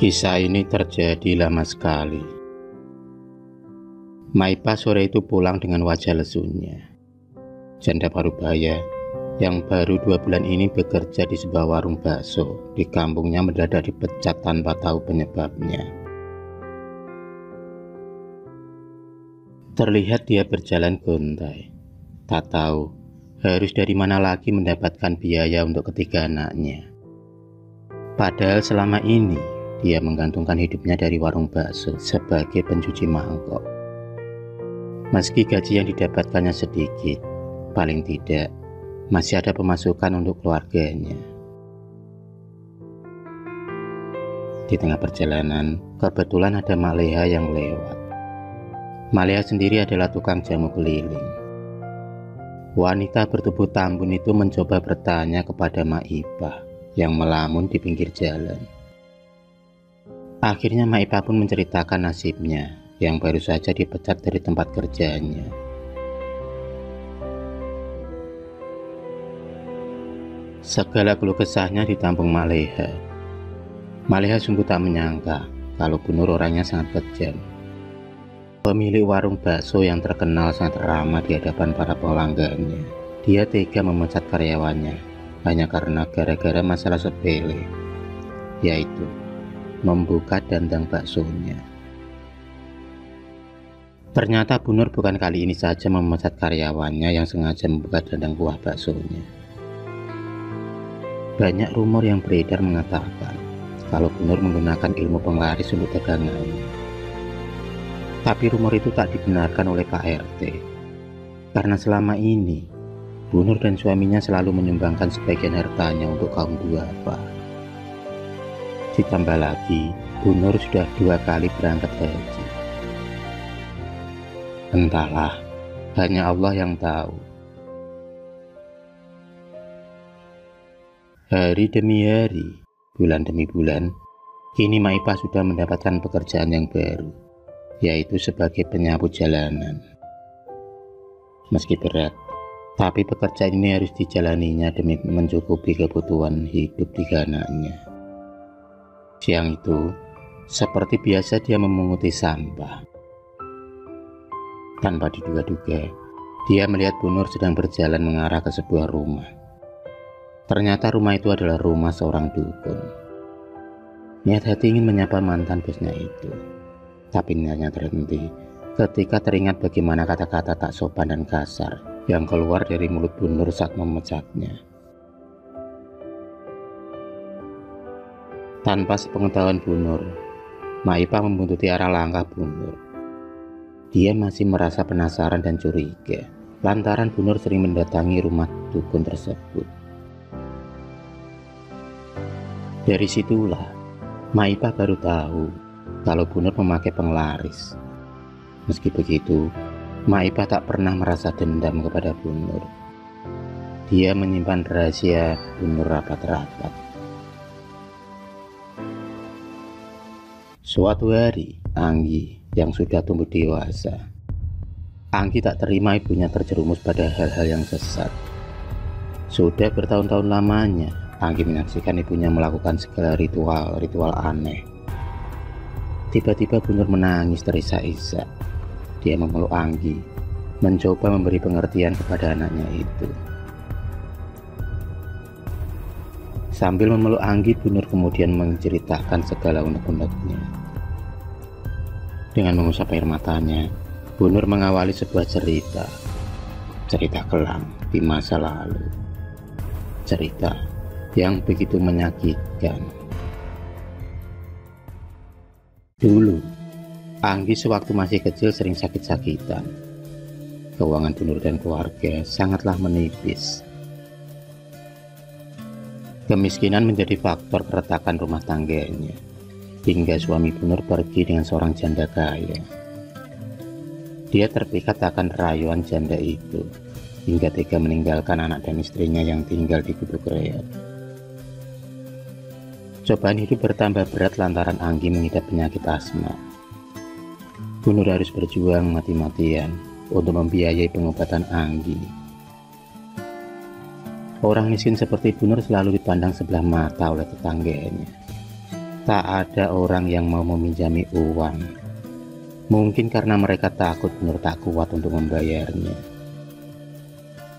Kisah ini terjadi lama sekali. Maipa sore itu pulang dengan wajah lesunya. Janda parubaya yang baru 2 bulan ini bekerja di sebuah warung bakso di kampungnya mendadak dipecat tanpa tahu penyebabnya. Terlihat dia berjalan gontai. Tak tahu harus dari mana lagi mendapatkan biaya untuk ketiga anaknya. Padahal selama ini dia menggantungkan hidupnya dari warung bakso sebagai pencuci mangkok. Meski gaji yang didapatkannya sedikit, paling tidak masih ada pemasukan untuk keluarganya. Di tengah perjalanan, kebetulan ada Mak Leha yang lewat. Mak Leha sendiri adalah tukang jamu keliling. Wanita bertubuh tambun itu mencoba bertanya kepada Mak Ipa yang melamun di pinggir jalan. Akhirnya Mak Ipa pun menceritakan nasibnya yang baru saja dipecat dari tempat kerjanya. Segala keluh kesahnya ditampung Mak Leha. Mak Leha sungguh tak menyangka kalau Bu Nur orangnya sangat kejam. Pemilik warung bakso yang terkenal sangat ramah di hadapan para pelanggannya. Dia tega memecat karyawannya hanya karena gara-gara masalah sepele, yaitu membuka dandang baksonya. Ternyata Bu Nur bukan kali ini saja memecat karyawannya yang sengaja membuka dandang kuah baksonya. Banyak rumor yang beredar mengatakan kalau Bu Nur menggunakan ilmu penglaris untuk dagangannya. Tapi rumor itu tak dibenarkan oleh Pak RT, karena selama ini Bu Nur dan suaminya selalu menyumbangkan sebagian hartanya untuk kaum duafa. Ditambah lagi, Bu Nur sudah 2 kali berangkat haji. Entahlah, hanya Allah yang tahu. Hari demi hari, bulan demi bulan, kini Maipa sudah mendapatkan pekerjaan yang baru, yaitu sebagai penyapu jalanan. Meski berat, tapi pekerjaan ini harus dijalaninya demi mencukupi kebutuhan hidup 3 anaknya. Siang itu, seperti biasa dia memunguti sampah. Tanpa diduga-duga, dia melihat Bu Nur sedang berjalan mengarah ke sebuah rumah. Ternyata rumah itu adalah rumah seorang dukun. Niat hati ingin menyapa mantan bosnya itu, tapi niatnya terhenti ketika teringat bagaimana kata-kata tak sopan dan kasar yang keluar dari mulut Bu Nur saat memecatnya. Tanpa sepengetahuan Bu Nur, Maipa membuntuti arah langkah Bu Nur. Dia masih merasa penasaran dan curiga lantaran Bu Nur sering mendatangi rumah dukun tersebut. Dari situlah Maipa baru tahu kalau Bu Nur memakai penglaris. Meski begitu, Maipa tak pernah merasa dendam kepada Bu Nur. Dia menyimpan rahasia Bu Nur rapat-rapat. Suatu hari, Anggi yang sudah tumbuh dewasa. Anggi tak terima ibunya terjerumus pada hal-hal yang sesat. Sudah bertahun-tahun lamanya, Anggi menyaksikan ibunya melakukan segala ritual aneh. Tiba-tiba Bu Nur menangis terisak-isak. Dia memeluk Anggi, mencoba memberi pengertian kepada anaknya itu. Sambil memeluk Anggi, Bu Nur kemudian menceritakan segala unek-uneknya. Dengan mengusap air matanya, Bu Nur mengawali sebuah cerita kelam di masa lalu. Cerita yang begitu menyakitkan. Dulu, Anggi sewaktu masih kecil sering sakit-sakitan. Keuangan Bu Nur dan keluarga sangatlah menipis. Kemiskinan menjadi faktor keretakan rumah tangganya, hingga suami Bu Nur pergi dengan seorang janda kaya. Dia terpikat akan rayuan janda itu, hingga tega meninggalkan anak dan istrinya yang tinggal di gubuk reot. Cobaan hidup bertambah berat lantaran Anggi mengidap penyakit asma. Bu Nur harus berjuang mati-matian untuk membiayai pengobatan Anggi. Orang miskin seperti Bu Nur selalu dipandang sebelah mata oleh tetangganya. Tak ada orang yang mau meminjami uang. Mungkin karena mereka takut Nur tak kuat untuk membayarnya.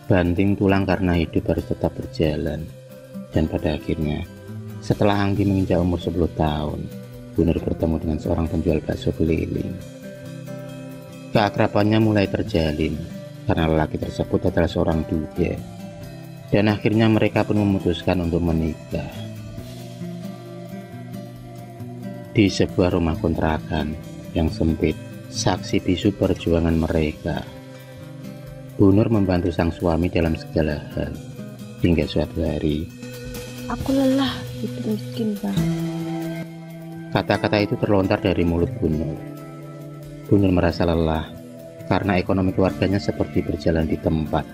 Banting tulang karena hidup harus tetap berjalan. Dan pada akhirnya, setelah Anggi menginjak umur 10 tahun, Bu Nur bertemu dengan seorang penjual bakso keliling. Keakrabannya mulai terjalin karena lelaki tersebut adalah seorang duda. Dan akhirnya mereka pun memutuskan untuk menikah. Di sebuah rumah kontrakan yang sempit, saksi bisu perjuangan mereka. Bu Nur membantu sang suami dalam segala hal. Hingga suatu hari, "Aku lelah, hidup miskin Bang." kata-kata itu terlontar dari mulut Bu Nur. Bu Nur merasa lelah karena ekonomi keluarganya seperti berjalan di tempat.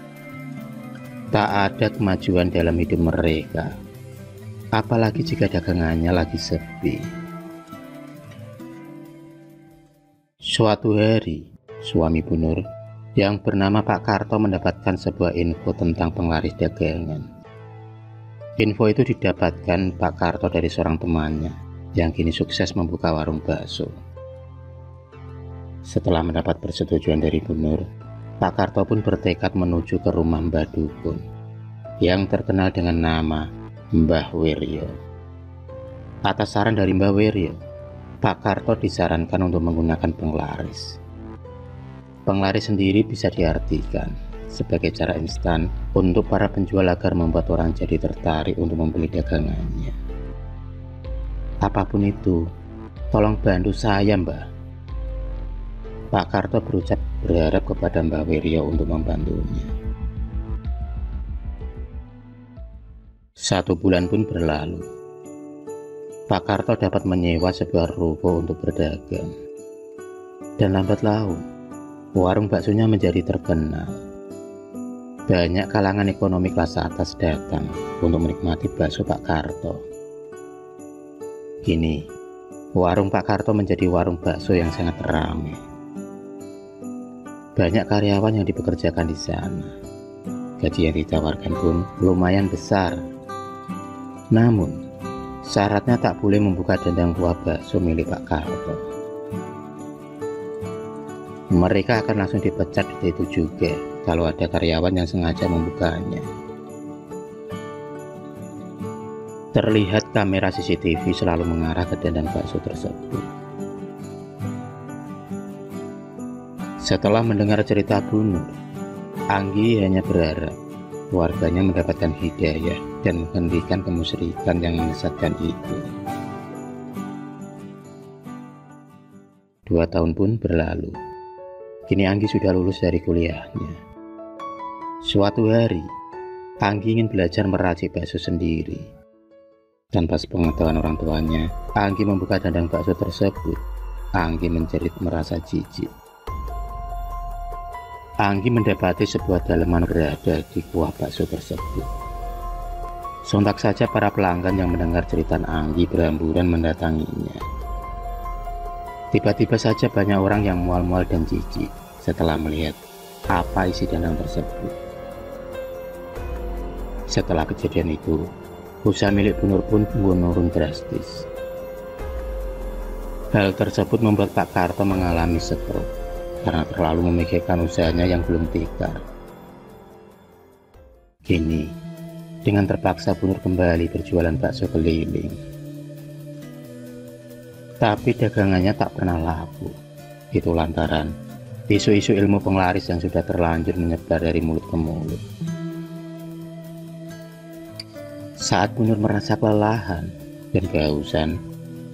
Tak ada kemajuan dalam hidup mereka, apalagi jika dagangannya lagi sepi. Suatu hari, suami Bu Nur yang bernama Pak Karto mendapatkan sebuah info tentang penglaris dagangan. Info itu didapatkan Pak Karto dari seorang temannya yang kini sukses membuka warung bakso. Setelah mendapat persetujuan dari Bu Nur, Pak Karto pun bertekad menuju ke rumah Mbah Dukun yang terkenal dengan nama Mbah Wiryo. Atas saran dari Mbah Wiryo, Pak Karto disarankan untuk menggunakan penglaris. Penglaris sendiri bisa diartikan sebagai cara instan untuk para penjual agar membuat orang jadi tertarik untuk membeli dagangannya. Apapun itu, tolong bantu saya, Mbah. Pak Karto berucap berharap kepada Mbah Wiryo untuk membantunya. 1 bulan pun berlalu. Pak Karto dapat menyewa sebuah ruko untuk berdagang. Dan lambat laun, warung baksonya menjadi terkenal. Banyak kalangan ekonomi kelas atas datang untuk menikmati bakso Pak Karto. Kini, warung Pak Karto menjadi warung bakso yang sangat ramai. Banyak karyawan yang dipekerjakan di sana. Gaji yang ditawarkan pun lumayan besar. Namun, syaratnya tak boleh membuka dandang buah bakso milik Pak Karto. Mereka akan langsung dipecat itu juga kalau ada karyawan yang sengaja membukanya. Terlihat kamera CCTV selalu mengarah ke dandang bakso tersebut. Setelah mendengar cerita Bu Nur, Anggi hanya berharap warganya mendapatkan hidayah dan menghentikan kemusyrikan yang menyesatkan itu. 2 tahun pun berlalu. Kini Anggi sudah lulus dari kuliahnya. Suatu hari, Anggi ingin belajar meracik bakso sendiri. Tanpa sepengetahuan orang tuanya, Anggi membuka dandang bakso tersebut. Anggi menjerit merasa jijik. Anggi mendapati sebuah daleman berada di kuah bakso tersebut. Sontak saja para pelanggan yang mendengar cerita Anggi berhamburan mendatanginya. Tiba-tiba saja banyak orang yang mual-mual dan jijik setelah melihat apa isi dandang tersebut. Setelah kejadian itu, usaha milik Bu Nur pun menurun drastis. Hal tersebut membuat Pak Karto mengalami stroke karena terlalu memikirkan usahanya yang belum tikar. Kini, dengan terpaksa Bu Nur kembali berjualan bakso keliling. Tapi dagangannya tak pernah laku. Itu lantaran isu-isu ilmu penglaris yang sudah terlanjur menyebar dari mulut ke mulut. Saat Bu Nur merasa kelelahan dan kehausan,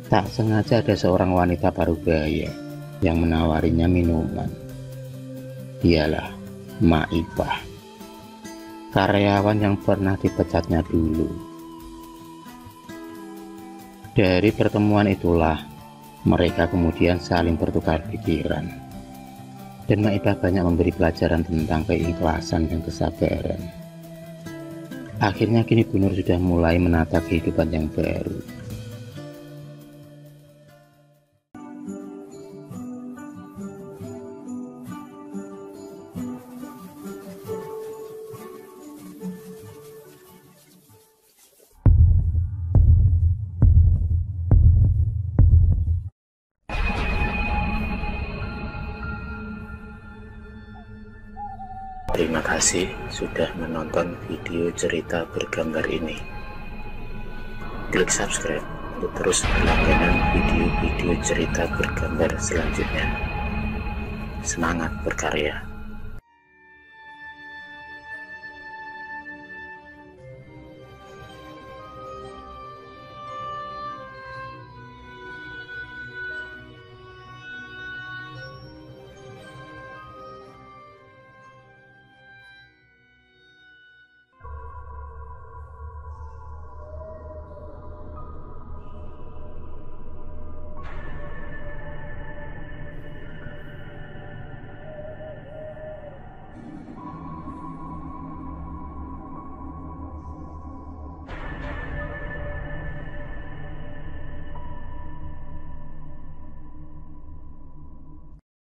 tak sengaja ada seorang wanita parubaya yang menawarinya minuman. Dialah Mak Ipah, karyawan yang pernah dipecatnya dulu. Dari pertemuan itulah mereka kemudian saling bertukar pikiran, dan Mak Ipah banyak memberi pelajaran tentang keikhlasan dan kesabaran. Akhirnya kini Bu Nur sudah mulai menata kehidupan yang baru. Terima kasih sudah menonton video cerita bergambar ini. Klik subscribe untuk terus berlangganan video-video cerita bergambar selanjutnya. Semangat berkarya.